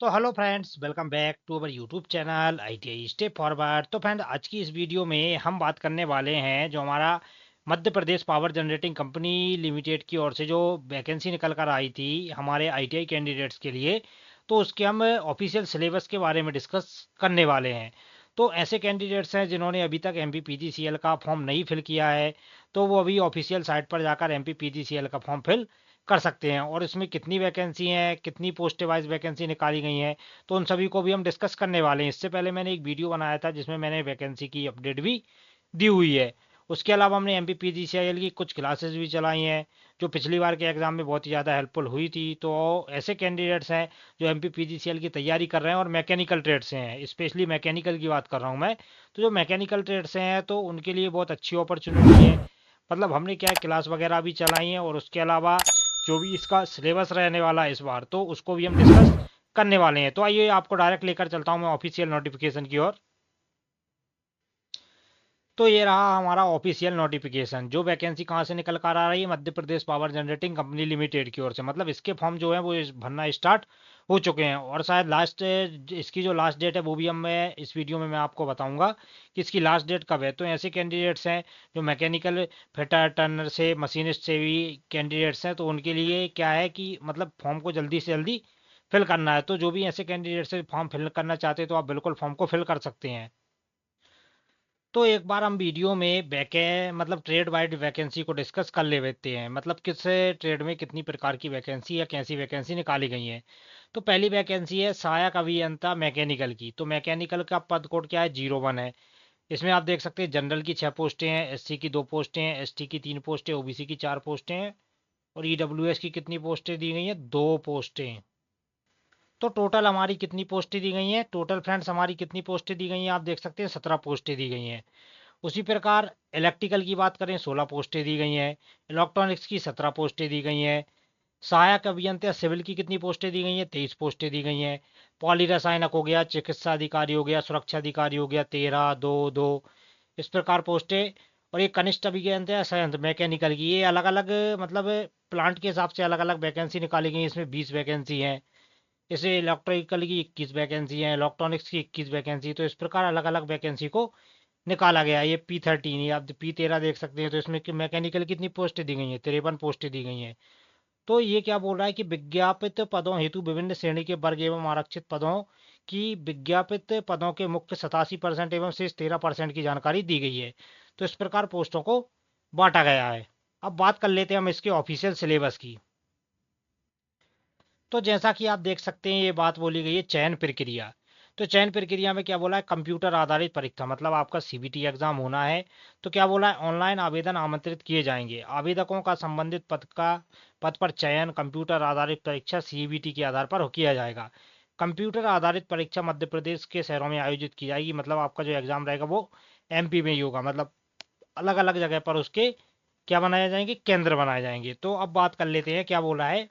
तो hello friends, welcome back to our YouTube channel ITI step forward. तो friend, आज की इस वीडियो में हम बात करने वाले हैं जो हमारा Madhya Pradesh power generating company limited की ओर से जो वैकेंसी निकल कर आई थी हमारे आईटीआई कैंडिडेट्स के लिए। तो उसके हम ऑफिशियल सिलेबस के बारे में डिस्कस करने वाले हैं। तो ऐसे कैंडिडेट्स हैं जिन्होंने अभी तक एमपीपीजीसीएल का फॉर्म नहीं फिल किया है, तो वो अभी ऑफिशियल साइट पर जाकर एमपीपीजीसीएल का फॉर्म फिल कर सकते हैं। और इसमें कितनी वैकेंसी हैं, कितनी पोस्ट वाइज वैकेंसी निकाली गई हैं, तो उन सभी को भी हम डिस्कस करने वाले हैं। इससे पहले मैंने एक वीडियो बनाया था जिसमें मैंने वैकेंसी की अपडेट भी दी हुई है। उसके अलावा हमने एमपीपीजीसीएल की कुछ क्लासेस भी चलाई हैं जो पिछली बार के एग्जाम में बहुत ही ज़्यादा हेल्पफुल हुई थी। तो ऐसे कैंडिडेट्स हैं जो एमपीपीजीसीएल की तैयारी कर रहे हैं और मैकेनिकल ट्रेड से हैं, स्पेशली मैकेनिकल की बात कर रहा हूँ मैं। तो जो मैकेनिकल ट्रेड से हैं तो उनके लिए बहुत अच्छी अपॉर्चुनिटी है। मतलब हमने क्या है, क्लास वगैरह भी चलाई हैं और उसके अलावा जो भी इसका सिलेबस रहने वाला है इस बार, तो उसको भी हम डिस्कस करने वाले हैं। तो आइए आपको डायरेक्ट लेकर चलता हूं मैं ऑफिशियल नोटिफिकेशन की ओर। तो ये रहा हमारा ऑफिशियल नोटिफिकेशन। जो वैकेंसी कहाँ से निकल कर आ रही है, Madhya Pradesh power generating company limited की ओर से। मतलब इसके फॉर्म जो है वो भरना स्टार्ट हो चुके हैं और शायद लास्ट, इसकी जो लास्ट डेट है वो भी हम मैं इस वीडियो में मैं आपको बताऊंगा कि इसकी लास्ट डेट कब है। तो ऐसे कैंडिडेट्स हैं जो मैकेनिकल फिटर टर्नर से मशीनिस्ट से भी कैंडिडेट्स हैं, तो उनके लिए क्या है कि मतलब फॉर्म को जल्दी से जल्दी फिल करना है। तो जो भी ऐसे कैंडिडेट्स फॉर्म फिल करना चाहते हैं तो आप बिल्कुल फॉर्म को फिल कर सकते हैं। तो एक बार हम वीडियो में मतलब ट्रेड वाइड वैकेंसी को डिस्कस कर ले लेते हैं। मतलब किस ट्रेड में कितनी प्रकार की वैकेंसी या कैसी वैकेंसी निकाली गई है। तो पहली वैकेंसी है सहायक अभियंता मैकेनिकल की। तो मैकेनिकल का पद कोड क्या है, 01 है। इसमें आप देख सकते हैं जनरल की 6 पोस्टें हैं, एससी की 2 पोस्टें हैं, एसटी की 3 पोस्टें, ओबीसी की 4 पोस्टें हैं और ईडब्ल्यूएस की कितनी पोस्टें दी गई हैं, 2 पोस्टें। तो टोटल हमारी कितनी पोस्टें दी गई हैं, टोटल फ्रेंड्स हमारी कितनी पोस्टें दी गई हैं, आप देख सकते हैं 17 पोस्टें दी गई हैं। उसी प्रकार इलेक्ट्रिकल की बात करें, 16 पोस्टें दी गई हैं। इलेक्ट्रॉनिक्स की 17 पोस्टें दी गई हैं। सहायक अभियंता सिविल की कितनी पोस्टें दी गई हैं, 23 पोस्टें दी गई हैं। पॉली रसायनक हो गया, चिकित्सा अधिकारी हो गया, सुरक्षा अधिकारी हो गया, 13, 2, 2, इस प्रकार पोस्टें। और ये कनिष्ठ अभियंता संयंत्र मैकेनिकल की, ये अलग अलग मतलब प्लांट के हिसाब से अलग अलग वैकेंसी निकाली गई हैं। इसमें 20 वैकेंसी हैं। जैसे इलेक्ट्रिकल की 21 वैकेंसी है, इलेक्ट्रॉनिक्स की 21 वैकेंसी। तो इस प्रकार अलग अलग वैकेंसी को निकाला गया है। ये P13, ये आप P13 देख सकते हैं। तो इसमें मैकेनिकल कितनी पोस्टें दी गई हैं, 53 पोस्टें दी गई हैं। तो ये क्या बोल रहा है कि विज्ञापित पदों हेतु विभिन्न श्रेणी के वर्ग एवं आरक्षित पदों की विज्ञापित पदों के मुख्य 87% एवं शेष 13% की जानकारी दी गई है। तो इस प्रकार पोस्टों को बांटा गया है। अब बात कर लेते हैं हम इसके ऑफिशियल सिलेबस की। तो जैसा कि आप देख सकते हैं ये बात बोली गई है चयन प्रक्रिया। तो चयन प्रक्रिया में क्या बोला है, कंप्यूटर आधारित परीक्षा। मतलब आपका सीबीटी एग्जाम होना है। तो क्या बोला है, ऑनलाइन आवेदन आमंत्रित किए जाएंगे। आवेदकों का संबंधित पद पर चयन कंप्यूटर आधारित परीक्षा सीबीटी के आधार पर किया जाएगा। कंप्यूटर आधारित परीक्षा मध्य प्रदेश के शहरों में आयोजित की जाएगी। मतलब आपका जो एग्जाम रहेगा वो एमपी में ही होगा। मतलब अलग अलग जगह पर उसके क्या बनाए जाएंगे, केंद्र बनाए जाएंगे। तो अब बात कर लेते हैं, क्या बोला है,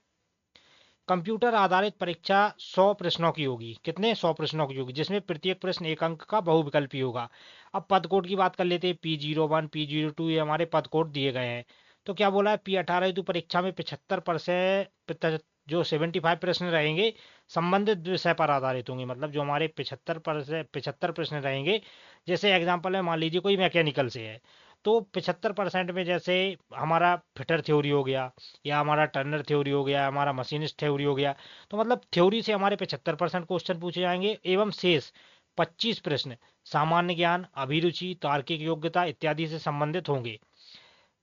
कंप्यूटर आधारित परीक्षा 100 प्रश्नों की होगी। कितने, 100 प्रश्नों की होगी, जिसमें प्रत्येक प्रश्न 1 अंक का बहुविकल्पी होगा। अब पद कोड की बात कर लेते हैं। P01, P02 ये हमारे पद कोड दिए गए हैं। तो क्या बोला है, P18 हेतु परीक्षा में 75% जो 75 प्रश्न रहेंगे संबंधित विषय पर आधारित होंगे। मतलब जो हमारे 75 प्रश्न रहेंगे, जैसे एग्जाम्पल है, मान लीजिए कोई मैकेनिकल से है, तो 75% में जैसे हमारा फिटर थ्योरी हो गया, या हमारा टर्नर थ्योरी हो गया, हमारा मशीनिस्ट थ्योरी हो गया। तो मतलब थ्योरी से हमारे 75% क्वेश्चन पूछे जाएंगे एवं शेष 25 प्रश्न सामान्य ज्ञान, अभिरुचि, तार्किक योग्यता इत्यादि से संबंधित होंगे।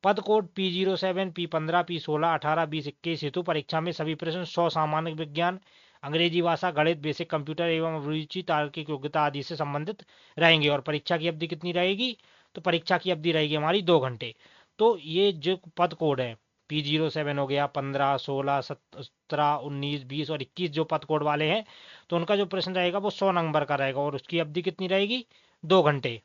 पद कोड P07, P15, P16, 18, 20, 21 हेतु परीक्षा में सभी प्रश्न 100 सामान्य विज्ञान, अंग्रेजी भाषा, गणित, बेसिक कंप्यूटर एवं अभिरुचि, तार्किक योग्यता आदि से संबंधित रहेंगे। और परीक्षा की अवधि कितनी रहेगी, तो परीक्षा की अवधि रहेगी हमारी 2 घंटे। तो ये जो पद कोड है, P07 हो गया, 15, 16, 17, 19, 20 और 21 जो पद कोड वाले हैं, तो उनका जो प्रश्न रहेगा वो 100 नंबर का रहेगा और उसकी अवधि कितनी रहेगी, 2 घंटे।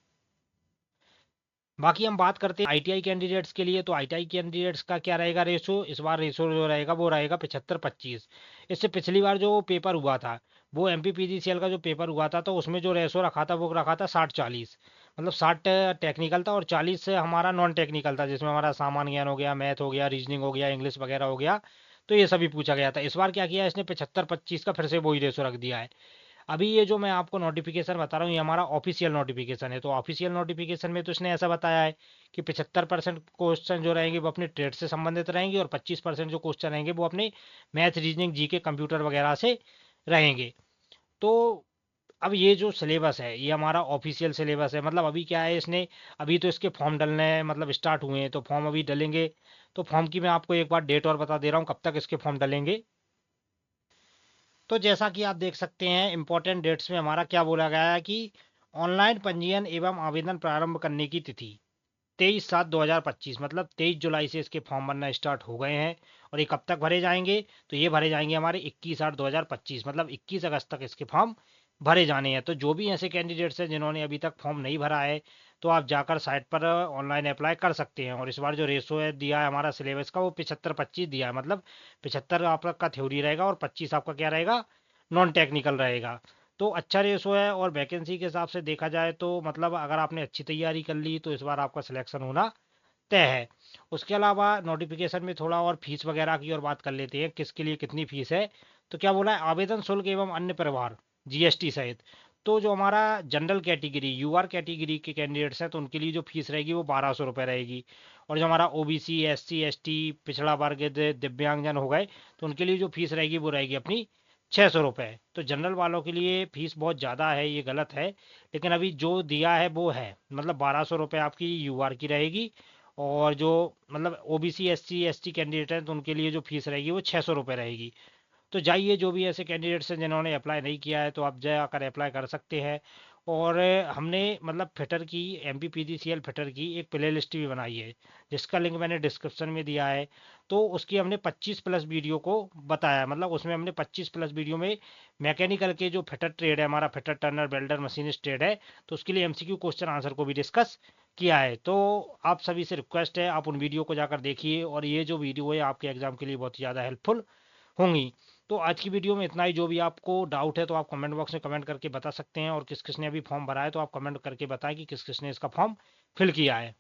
बाकी हम बात करते हैं आईटीआई कैंडिडेट्स के लिए। तो आईटीआई कैंडिडेट्स का क्या रहेगा रेशो, इस बार रेशो जो रहेगा वो रहेगा 75-25। इससे पिछली बार जो पेपर हुआ था, वो एमपीपीजीसीएल का जो पेपर हुआ था, तो उसमें जो रेशो रखा था वो रखा था 60-40। मतलब 60 टेक्निकल था और 40 से हमारा नॉन टेक्निकल था, जिसमें हमारा सामान्य ज्ञान हो गया, मैथ हो गया, रीजनिंग हो गया, इंग्लिश वगैरह हो गया। तो ये सभी पूछा गया था। इस बार क्या किया इसने, 75-25 का फिर से वही रेशो रख दिया है। अभी ये जो मैं आपको नोटिफिकेशन बता रहा हूँ, ये हमारा ऑफिशियल नोटिफिकेशन है। तो ऑफिशियल नोटिफिकेशन में तो इसने ऐसा बताया है कि 75% क्वेश्चन जो रहेंगे वो अपने ट्रेड से संबंधित रहेंगे, और 25% जो क्वेश्चन रहेंगे वो अपने मैथ, रीजनिंग, जीके, कंप्यूटर वगैरह से रहेंगे। तो अब ये जो सिलेबस है ये हमारा ऑफिशियल सिलेबस है। मतलब अभी क्या है इसने, अभी तो इसके फॉर्म डलने मतलब स्टार्ट हुए हैं, तो फॉर्म अभी डलेंगे। तो फॉर्म की मैं आपको एक बार डेट और बता दे रहा हूँ कब तक इसके फॉर्म डलेंगे। तो जैसा कि आप देख सकते हैं इंपॉर्टेंट डेट्स में हमारा क्या बोला गया है कि ऑनलाइन पंजीयन एवं आवेदन प्रारंभ करने की तिथि 23/7/2025, मतलब 23 जुलाई से इसके फॉर्म भरना स्टार्ट हो गए हैं। और ये कब तक भरे जाएंगे, तो ये भरे जाएंगे हमारे 21/8/2025, मतलब 21 अगस्त तक इसके फॉर्म भरे जाने हैं। तो जो भी ऐसे कैंडिडेट्स हैं जिन्होंने अभी तक फॉर्म नहीं भरा है, तो आप जाकर साइट पर ऑनलाइन अप्लाई कर सकते हैं। और इस बार जो रेशो है दिया है हमारा सिलेबस का, वो 75-25 दिया है। मतलब 75 आपका थ्योरी रहेगा और 25 आपका क्या रहेगा, नॉन टेक्निकल रहेगा। तो अच्छा रेशो है। और वैकेंसी के हिसाब से देखा जाए तो मतलब अगर आपने अच्छी तैयारी कर ली तो इस बार आपका सिलेक्शन होना तय है। उसके अलावा नोटिफिकेशन में थोड़ा और फीस वगैरह की और बात कर लेते हैं, किसके लिए कितनी फीस है। तो क्या बोला है, आवेदन शुल्क एवं अन्य प्रभार जीएसटी सहित। तो जो हमारा जनरल कैटेगरी यूआर कैटेगरी के कैंडिडेट्स हैं, तो उनके लिए जो फीस रहेगी वो 1200 रुपये रहेगी। और जो हमारा ओबीसी, एससी, एसटी, पिछड़ा वर्ग, दिव्यांगजन हो गए, तो उनके लिए जो फीस रहेगी वो रहेगी अपनी 600 रुपये। तो जनरल वालों के लिए फीस बहुत ज़्यादा है, ये गलत है। लेकिन अभी जो दिया है वो है, मतलब 1200 रुपये आपकी यूआर की रहेगी। और जो मतलब ओबीसी, एससी, एसटी कैंडिडेट हैं, तो उनके लिए जो फीस रहेगी वो 600 रुपये रहेगी। तो जाइए, जो भी ऐसे कैंडिडेट्स हैं जिन्होंने अप्लाई नहीं किया है, तो आप जाकर अप्लाई कर सकते हैं। और हमने मतलब फिटर की, एमपीपीजीसीएल फिटर की एक प्ले लिस्ट भी बनाई है, जिसका लिंक मैंने डिस्क्रिप्शन में दिया है। तो उसकी हमने 25+ वीडियो को बताया, मतलब उसमें हमने 25+ वीडियो में मैकेनिकल के जो फिटर ट्रेड है हमारा, fitter, Turner, welder, machinist trade है, तो उसके लिए एमसीक्यू क्वेश्चन आंसर को भी डिस्कस किया है। तो आप सभी से रिक्वेस्ट है, आप उन वीडियो को जाकर देखिए, और ये जो वीडियो है आपके एग्जाम के लिए बहुत ही ज़्यादा हेल्पफुल होंगी। तो आज की वीडियो में इतना ही। जो भी आपको डाउट है तो आप कमेंट बॉक्स में कमेंट करके बता सकते हैं, और किस किस ने अभी फॉर्म भरा है तो आप कमेंट करके बताएं कि किस किस ने इसका फॉर्म फिल किया है।